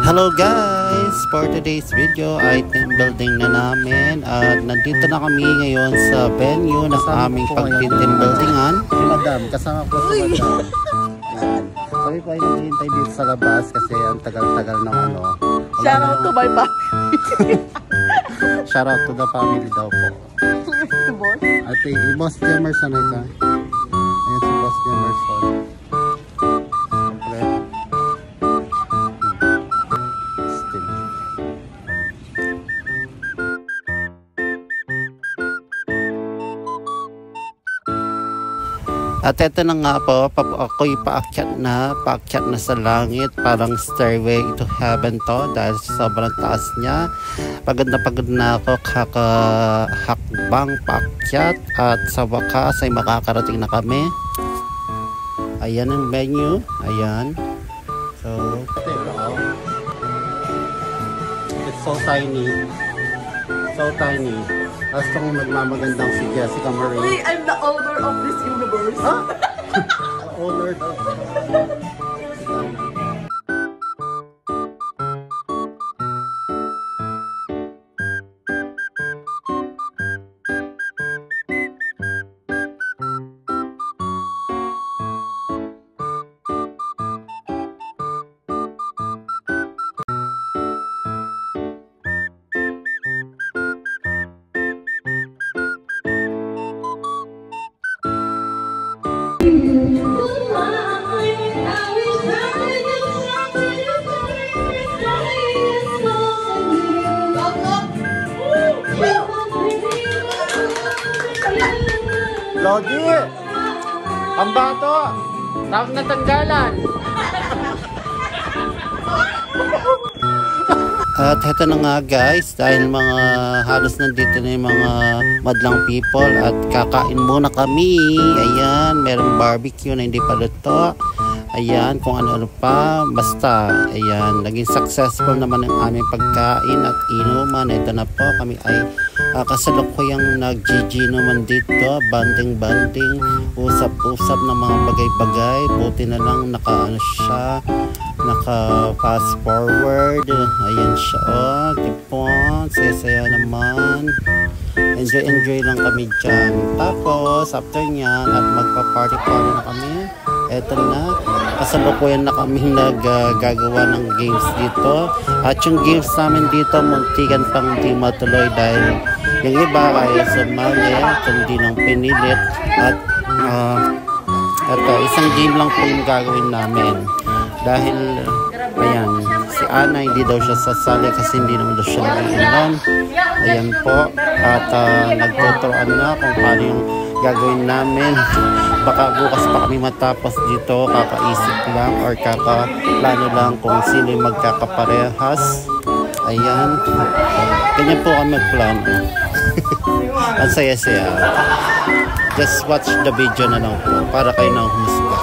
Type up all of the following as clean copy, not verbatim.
Hello guys! For today's video ay team building na namin at nandito na kami ngayon sa venue ng aming pag-team buildingan. Si Madam, kasama ko si Madam. Kami po ay naghihintay dito sa labas kasi ang tagal-tagal ng ano. Shout out to my family. Shout out to the family daw po. At si Boss Jemerson ito. Ayan si Boss Jemerson. At ito na nga po, ako'y paakyat na sa langit, parang stairway to heaven to dahil sobrang taas niya. Pagod na ako kakahakbang paakyat at sa wakas ay makakarating na kami. Ayan ang venue, ayan. So, it's so tiny. So tiny. Tapos itong nagmamagandang si Jessica Marie. Hey, I'm the owner of this universe. Huh? Owner daw. Lodi! Pambato! Tawag na tanggalan! At heto na nga guys, dahil mga halos nandito na yung mga madlang people at kakain muna kami. Ayan, merong barbecue na hindi pa luto. Ayan, kung ano-ano pa. Basta, ayan, naging successful naman ang aming pagkain at inuman. Ito na po, kami ay kasalukuyang nag-GG naman dito. Banding-banding, usap-usap ng mga bagay-bagay. Buti na lang naka-ano siya, naka-fast forward. Ayan siya, oh, tipon, saya-saya naman. Enjoy lang kami dyan. Tapos, after nyan, at magpa-party-party na kami. Eto na, kasalukuyan na kami naggagawa ng games dito. At yung games namin dito, muntikan pang di matuloy dahil yung iba ay sumali, kundi ng pinilit. At eto, isang game lang po yung gagawin namin. Dahil, ayan, si Ana hindi daw siya sasali kasi hindi naman daw siya nag-iinom. Ayan po, at nagtuturoan na kung paano yung gagawin namin. Baka bukas pa kami matapos dito, kakaisip lang or kakaplano lang kung sino yung magkakaparehas. Ayan, ganyan po kami magplano. Ang saya-saya. Just watch the video na lang po para kayo nang humusga.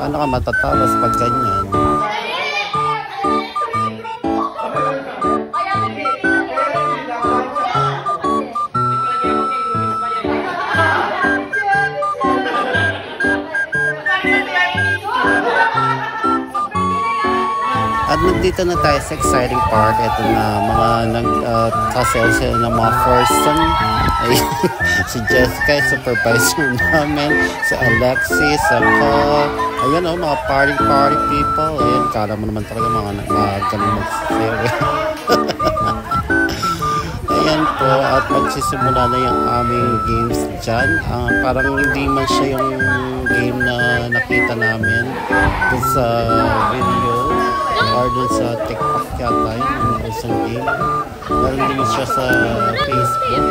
Ano ka matatalas pag ganyan? At nandito na tayo sa exciting part. Ito na mga nagsasayaw ng mga person. Si Jessica, supervisor namin. Si Alexis, ako. Ayan o, mga party people. Ayan, kala mo naman talaga mga galing magsasayaw. Ayan po, at magsisimula na yung aming games dyan. Parang hindi man siya yung game na nakita namin dun sa video or dun sa TikTok yata yung isang game. Meron din siya sa Facebook.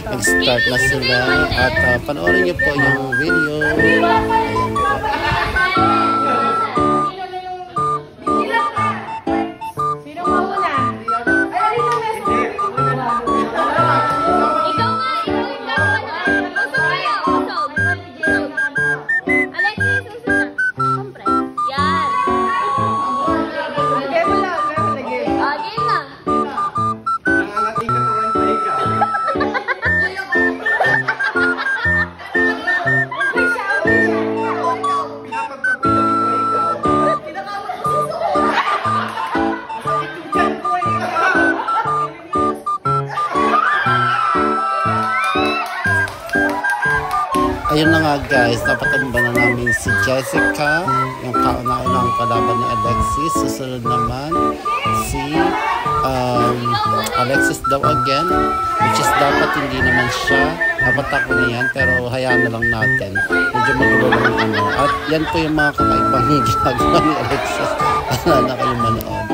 Nag-start na sila at panoorin niyo po yung video. Ayan po. ayun na nga guys, napatumba na namin si Jessica, yung kauna-unang kalaban ni Alexis. Susunod naman si Alexis daw again, which is dapat hindi naman siya. Dapat ako na yan, pero hayaan na lang natin. Medyo magulo lang ano. At yan po yung mga kakaibang ginagawa ni Alexis. Wala na kayong manood.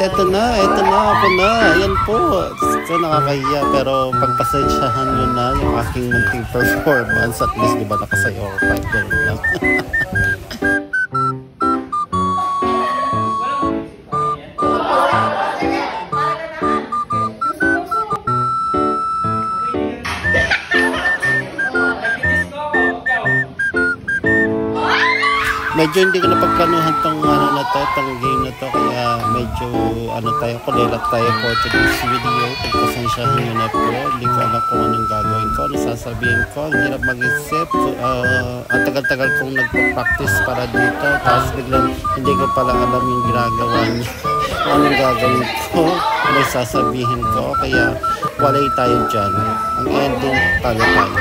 eto na, ako na. Ayan po. So, nakakahiya. Pero pagpasensyahan nyo na yung aking munting performance. At least, di ba, nakasayo ako kahit gano'n lang. Medyo hindi ko napagplanuhan tong game na to, kaya medyo tayo, kulilat tayo for today's video. Pagpasensyahan nyo na po, hindi ko alam kung anong gagawin ko, ano sasabihin ko, ang hirap mag-isip. Ang tagal-tagal kong nagpa-practice para dito, tapos biglang hindi ko pala alam yung ginagawa niya, kung anong gagawin ko, ano sasabihin ko, kaya walay tayo dyan. Ang ending, talo tayo.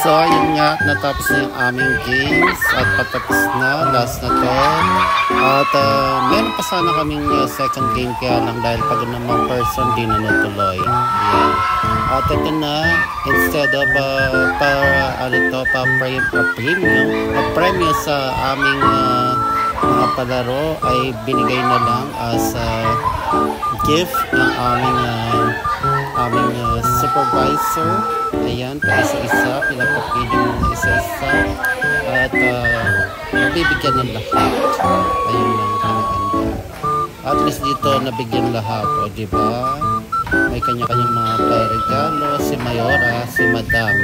So, ayun nga, natapos na yung aming games at patapos na, last na to. At meron pa sana kaming second game, kaya lang dahil pag naman person, di na natuloy. Ayan. At ito na, instead of premium sa aming mga palaro, ay binigay na lang as gift ng aming supervisor. Ayan, pa isa-isa, pinapapili mo isa-isa at nabibigyan ng lahat. Ayun lang ang ganda. At least dito nabigyan lahat, o diba? May kanya-kanyang mga regalo, si Mayora, si Madam.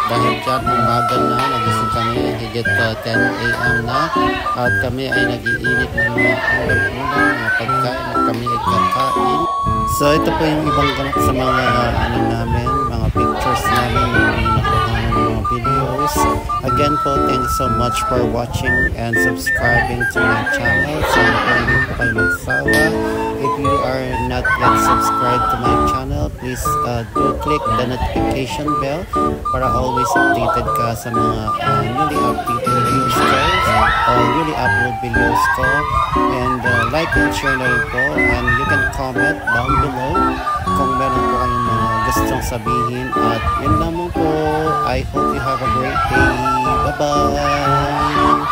dahil dyan umaga na, nagising kami higit 10 a.m. na at kami ay nag-iinit ng mga ulam-ulam, mga pagkain at kami ay kakain. So ito po yung ibang ganap sa mga namin, mga pictures namin, yung nakuha ng mga videos. Again po, thanks so much for watching and subscribing to my channel. Sana po hindi po kayo magsawa. If you are not yet subscribed to my channel, please do click the notification bell para always updated ka sa mga newly updated videos ko or newly upload videos ko. And like and share na rin po, and you can comment down below kung meron po kayong mga gustong sabihin. At yun lamang po. I hope you have a great day. Bye-bye!